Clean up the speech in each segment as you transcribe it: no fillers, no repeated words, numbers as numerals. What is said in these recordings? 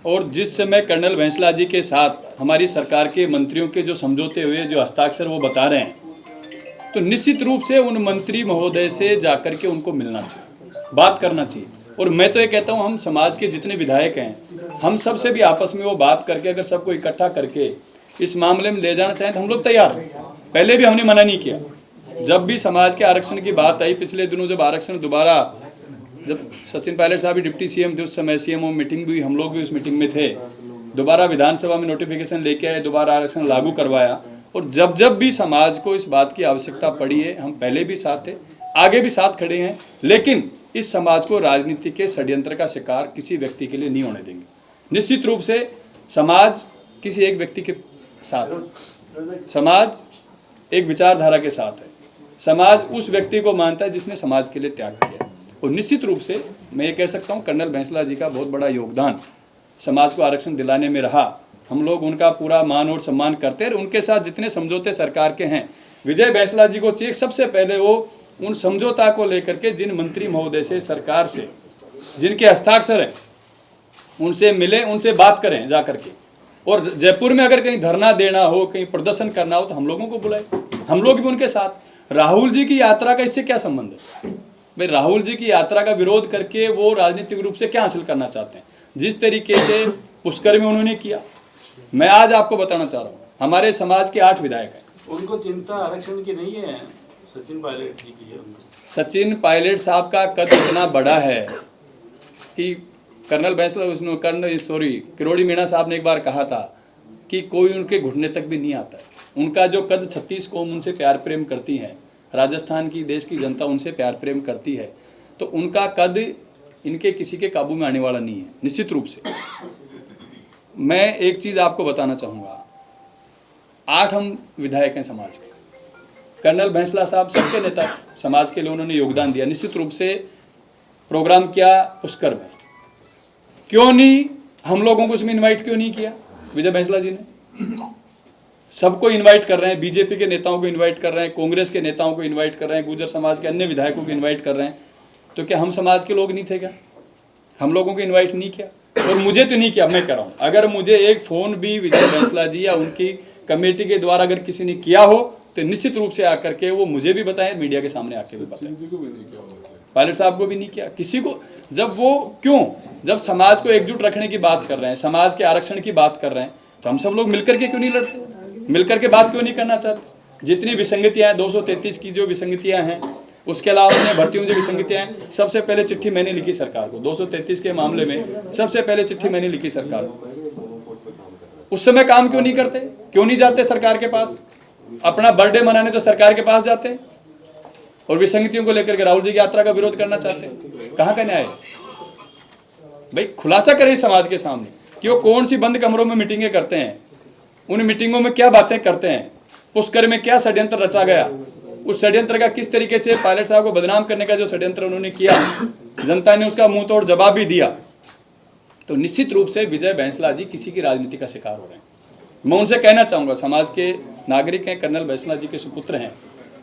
और जिस समय कर्नल बैंसला जी के साथ हमारी सरकार के मंत्रियों के जो समझौते हुए जो हस्ताक्षर वो बता रहे हैं, तो निश्चित रूप से उन मंत्री महोदय से जाकर के उनको मिलना चाहिए, बात करना चाहिए। और मैं तो ये कहता हूँ, हम समाज के जितने विधायक हैं, हम सब से भी आपस में वो बात करके अगर सबको इकट्ठा करके इस मामले में ले जाना चाहें तो हम लोग तैयार हैं। पहले भी हमने मना नहीं किया। जब भी समाज के आरक्षण की बात आई, पिछले दिनों जब आरक्षण दोबारा, जब सचिन पायलट साहब भी डिप्टी सीएम थे उस समय, सीएमओ मीटिंग भी, हम लोग भी उस मीटिंग में थे, दोबारा विधानसभा में नोटिफिकेशन लेके आए, दोबारा आरक्षण लागू करवाया। और जब भी समाज को इस बात की आवश्यकता पड़ी है, हम पहले भी साथ थे, आगे भी साथ खड़े हैं। लेकिन इस समाज को राजनीति के षड्यंत्र का शिकार किसी व्यक्ति के लिए नहीं होने देंगे। निश्चित रूप से समाज किसी एक व्यक्ति के साथ है, समाज एक विचारधारा के साथ है, समाज उस व्यक्ति को मानता है जिसने समाज के लिए त्याग किया। और निश्चित रूप से मैं ये कह सकता हूँ, कर्नल बैंसला जी का बहुत बड़ा योगदान समाज को आरक्षण दिलाने में रहा। हम लोग उनका पूरा मान और सम्मान करते हैं। उनके साथ जितने समझौते सरकार के हैं, विजय बैंसला जी को चाहिए सबसे पहले वो उन समझौता को लेकर के जिन मंत्री महोदय से, सरकार से जिनके हस्ताक्षर हैं, उनसे मिले, उनसे बात करें जा करके। और जयपुर में अगर कहीं धरना देना हो, कहीं प्रदर्शन करना हो, तो हम लोगों को बुलाए, हम लोग भी उनके साथ। राहुल जी की यात्रा का इससे क्या संबंध है भाई? राहुल जी की यात्रा का विरोध करके वो राजनीतिक रूप से क्या हासिल करना चाहते हैं? जिस तरीके से पुष्कर में उन्होंने किया, मैं आज आपको बताना चाह रहा हूँ, हमारे समाज के 8 विधायक हैं, उनको चिंता आरक्षण की नहीं है, सचिन पायलट जी की है। सचिन पायलट साहब का कद इतना बड़ा है कि कर्नल बैंसला, किरोड़ी मीणा साहब ने एक बार कहा था कि कोई उनके घुटने तक भी नहीं आता है। उनका जो कद, 36 कौम उनसे प्यार प्रेम करती हैं, राजस्थान की देश की जनता उनसे प्यार प्रेम करती है, तो उनका कद इनके किसी के काबू में आने वाला नहीं है। निश्चित रूप से मैं एक चीज़ आपको बताना चाहूँगा, 8 हम विधायक हैं समाज के। कर्नल बैंसला साहब सबके नेता, समाज के लिए उन्होंने योगदान दिया। निश्चित रूप से प्रोग्राम किया पुष्कर में, क्यों नहीं हम लोगों को इसमें इनवाइट क्यों नहीं किया विजय बैंसला जी ने? सबको इनवाइट कर रहे हैं, बीजेपी के नेताओं को इनवाइट कर रहे हैं, कांग्रेस के नेताओं को इनवाइट कर रहे हैं, गुर्जर समाज के अन्य विधायकों को इनवाइट कर रहे हैं। तो क्या हम समाज के लोग नहीं थे क्या? हम लोगों को इनवाइट नहीं किया? और मुझे तो नहीं किया। मैं कह रहा हूँ, अगर मुझे एक फ़ोन भी विजय बैंसला जी या उनकी कमेटी के द्वारा अगर किसी ने किया हो तो निश्चित रूप से आकर के वो मुझे भी बताएं, मीडिया के सामने आके भी बताएं। पायलट साहब को भी नहीं किया, किसी को। जब वो क्यों, जब समाज को एकजुट रखने की बात कर रहे हैं, समाज के आरक्षण की बात कर रहे हैं, तो हम सब लोग मिलकर के क्यों नहीं लड़ते? मिलकर के बात क्यों नहीं करना चाहते? जितनी विसंगतियां हैं, 233 की जो विसंगतियां हैं, उसके अलावा अन्य भर्तियों में जो विसंगतियां हैं, सबसे पहले चिट्ठी मैंने लिखी सरकार को। 233 के मामले में सबसे पहले चिट्ठी मैंने लिखी सरकार को। उस समय काम क्यों नहीं करते? क्यों नहीं जाते सरकार के पास? अपना बर्थडे मनाने तो सरकार के पास जाते हैं, और विसंगतियों को लेकर के राहुल जी की यात्रा का विरोध करना चाहते हैं। कहाँ का न्याय है भाई? खुलासा करें समाज के सामने कि वो कौन सी बंद कमरों में मीटिंगें करते हैं, उन मीटिंगों में क्या बातें करते हैं, पुष्कर में क्या षड्यंत्र रचा गया, उस षड्यंत्र का किस तरीके से पायलट साहब को बदनाम करने का जो षड्यंत्र उन्होंने किया, जनता ने उसका मुंह तोड़ जवाब भी दिया। तो निश्चित रूप से विजय बैंसला जी किसी की राजनीति का शिकार हो रहे हैं। मैं उनसे कहना चाहूँगा, समाज के नागरिक हैं, कर्नल बैंसला जी के सुपुत्र हैं,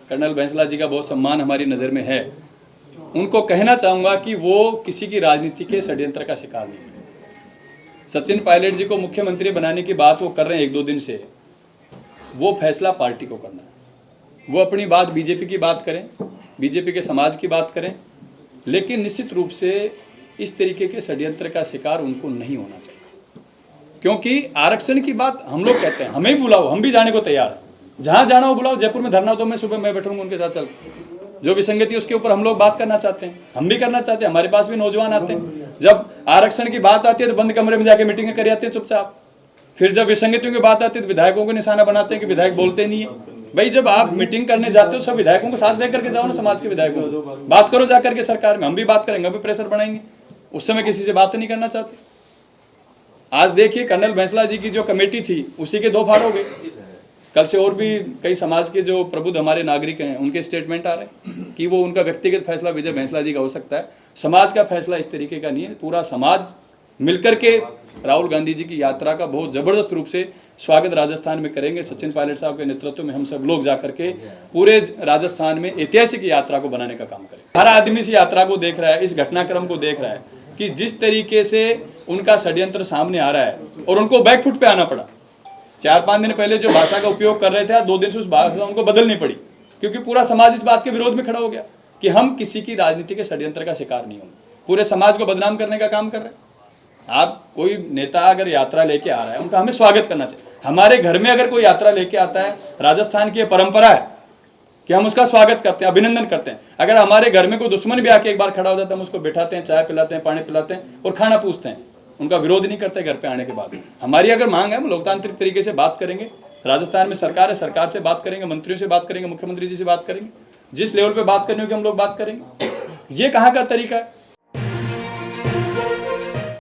कर्नल बैंसला जी का बहुत सम्मान हमारी नज़र में है। उनको कहना चाहूँगा कि वो किसी की राजनीति के षड्यंत्र का शिकार नहीं है। सचिन पायलट जी को मुख्यमंत्री बनाने की बात वो कर रहे हैं 1-2 दिन से, वो फैसला पार्टी को करना है। वो अपनी बात बीजेपी की बात करें, बीजेपी के समाज की बात करें, लेकिन निश्चित रूप से इस तरीके के षड्यंत्र का शिकार उनको नहीं होना चाहिए। क्योंकि आरक्षण की बात हम लोग कहते हैं, हमें बुलाओ, हम भी जाने को तैयार हैं, जहाँ जाना हो बुलाओ। जयपुर में धरना तो मैं सुबह मैं बैठूंगा उनके साथ, चल जो विसंगति उसके ऊपर हम लोग बात करना चाहते हैं, हम भी करना चाहते हैं। हमारे पास भी नौजवान आते हैं, जब आरक्षण की बात आती है तो बंद कमरे में जाके मीटिंगें कर आते हैं चुपचाप। फिर जब विसंगतियों की बात आती है तो विधायकों को निशाना बनाते हैं कि विधायक बोलते नहीं है। भाई जब आप मीटिंग करने जाते हो सब विधायकों को साथ लेकर के जाओ ना, समाज के विधायकों को बात करो जाकर के सरकार में। हम भी बात करेंगे, हम भी प्रेशर बनाएंगे। उस समय किसी से बात नहीं करना चाहते। आज देखिए कर्नल बैंसला जी की जो कमेटी थी उसी के 2 फाड़ हो गए। कल से और भी कई समाज के जो प्रबुद्ध हमारे नागरिक हैं उनके स्टेटमेंट आ रहे हैं कि वो उनका व्यक्तिगत फैसला विजय बैंसला जी का हो सकता है, समाज का फैसला इस तरीके का नहीं है। पूरा समाज मिलकर के राहुल गांधी जी की यात्रा का बहुत जबरदस्त रूप से स्वागत राजस्थान में करेंगे। सचिन पायलट साहब के नेतृत्व में हम सब लोग जाकर के पूरे राजस्थान में ऐतिहासिक यात्रा को बनाने का काम करें। हर आदमी इस यात्रा को देख रहा है, इस घटनाक्रम को देख रहा है कि जिस तरीके से उनका षड्यंत्र सामने आ रहा है और उनको बैकफुट पे आना पड़ा। 4-5 दिन पहले जो भाषा का उपयोग कर रहे थे, 2 दिन से उस भाषा उनको बदलनी पड़ी, क्योंकि पूरा समाज इस बात के विरोध में खड़ा हो गया कि हम किसी की राजनीति के षड्यंत्र का शिकार नहीं होंगे। पूरे समाज को बदनाम करने का काम कर रहे हैं। आप कोई नेता अगर यात्रा लेके आ रहा है, उनका हमें स्वागत करना चाहिए। हमारे घर में अगर कोई यात्रा लेके आता है, राजस्थान की परंपरा है कि हम उसका स्वागत करते हैं, अभिनंदन करते हैं। अगर हमारे घर में कोई दुश्मन भी आके एक बार खड़ा हो जाता है, हम उसको बिठाते हैं, चाय पिलाते हैं, पानी पिलाते हैं और खाना पूछते हैं, उनका विरोध नहीं करते घर पे आने के बाद। हमारी अगर मांग है, हम लोकतांत्रिक तरीके से बात करेंगे। राजस्थान में सरकार है, सरकार से बात करेंगे, मंत्रियों से बात करेंगे, मुख्यमंत्री जी से बात करेंगे, जिस लेवल पे बात करनी होगी हम लोग बात करेंगे। ये कहाँ का तरीका है?